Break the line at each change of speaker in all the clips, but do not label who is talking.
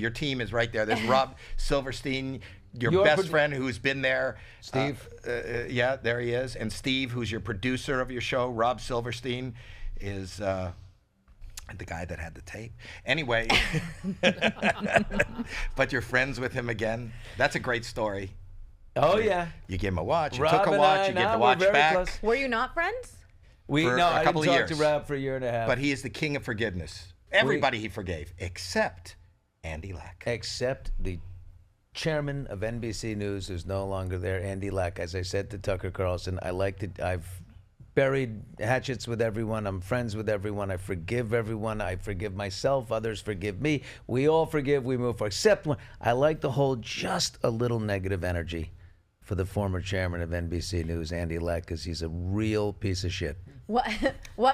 your team is right there. There's Rob Silverstein, your best friend who's been there.
Steve.
Yeah, there he is. And Steve, who's your producer of your show, Rob Silverstein, is the guy that had the tape. Anyway, but you're friends with him again. That's a great story.
Oh, yeah.
You give him a watch. You
Rob
took a watch. You give the watch back.
Close. Were you not friends?
I didn't talk to Rob for a year and a half.
But he is the king of forgiveness. Everybody he forgave, except Andy Lack.
Except the chairman of NBC News, who's no longer there, Andy Lack. As I said to Tucker Carlson, I've buried hatchets with everyone. I'm friends with everyone. I forgive everyone. I forgive myself. Others forgive me. We all forgive. We move forward. Except when I like to hold just a little negative energy for the former chairman of NBC News, Andy Lack, because he's a real piece of shit.
What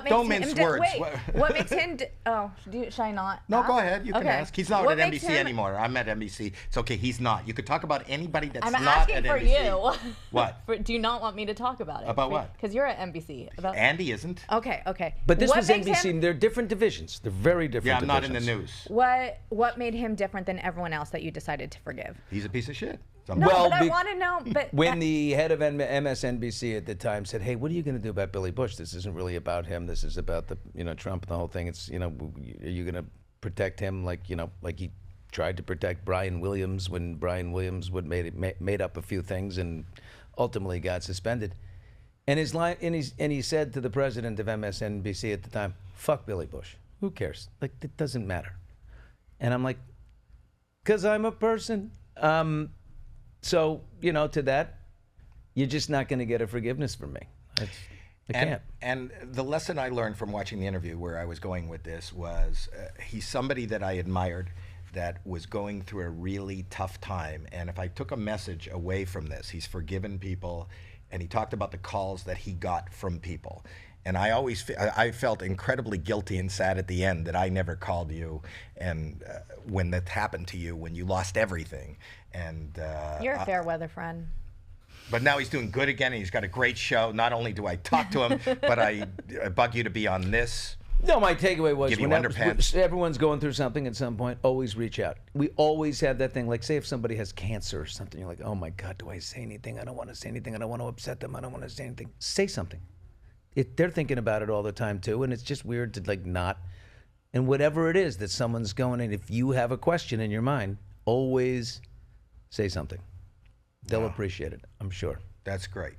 makes
Don't
him
mince words.
Wait, what makes him? Should I not?
No,
ask?
go ahead. You can ask. He's not
What
at
makes
NBC
him-
anymore. I'm at NBC. It's okay. He's not. You could talk about anybody that's
I'm
not
asking
at
for
NBC.
you.
What?
Do you not want me to talk about it?
About what?
Because you're at NBC.
Andy isn't.
Okay.
But this
What
was
makes
NBC.
him-
They're different divisions. They're very different
Yeah, I'm not in the
divisions.
news.
What made him different than everyone else that you decided to forgive?
He's a piece of shit.
No,
Well,
but I want to know. But
When the head of MSNBC at the time said, "Hey, what are you going to do about Billy Bush? This isn't really about him. This is about the Trump and the whole thing. It's are you going to protect him like he tried to protect Brian Williams when Brian Williams made up a few things and ultimately got suspended." And his line, and he said to the president of MSNBC at the time, "Fuck Billy Bush. Who cares? Like it doesn't matter." And I'm like, "'Cause I'm a person." So, to that, you're just not going to get a forgiveness from me. I can't.
And the lesson I learned from watching the interview, where I was going with this, was he's somebody that I admired that was going through a really tough time. And if I took a message away from this, he's forgiven people, and he talked about the calls that he got from people. And I felt incredibly guilty and sad at the end that I never called you, and when that happened to you, when you lost everything. And
you're a fair weather friend.
But now he's doing good again, and he's got a great show. Not only do I talk to him, but I bug you to be on this.
No, my takeaway was
Give you
when
underpants.
everyone's going through something at some point, always reach out. We always have that thing, like say if somebody has cancer or something, you're like, oh my God, do I say anything? I don't want to say anything. I don't want to upset them. I don't want to say anything. Say something. They're thinking about it all the time too, and it's just weird to not. And whatever it is that someone's going in, if you have a question in your mind, always say something. They'll appreciate it, I'm sure.
That's great.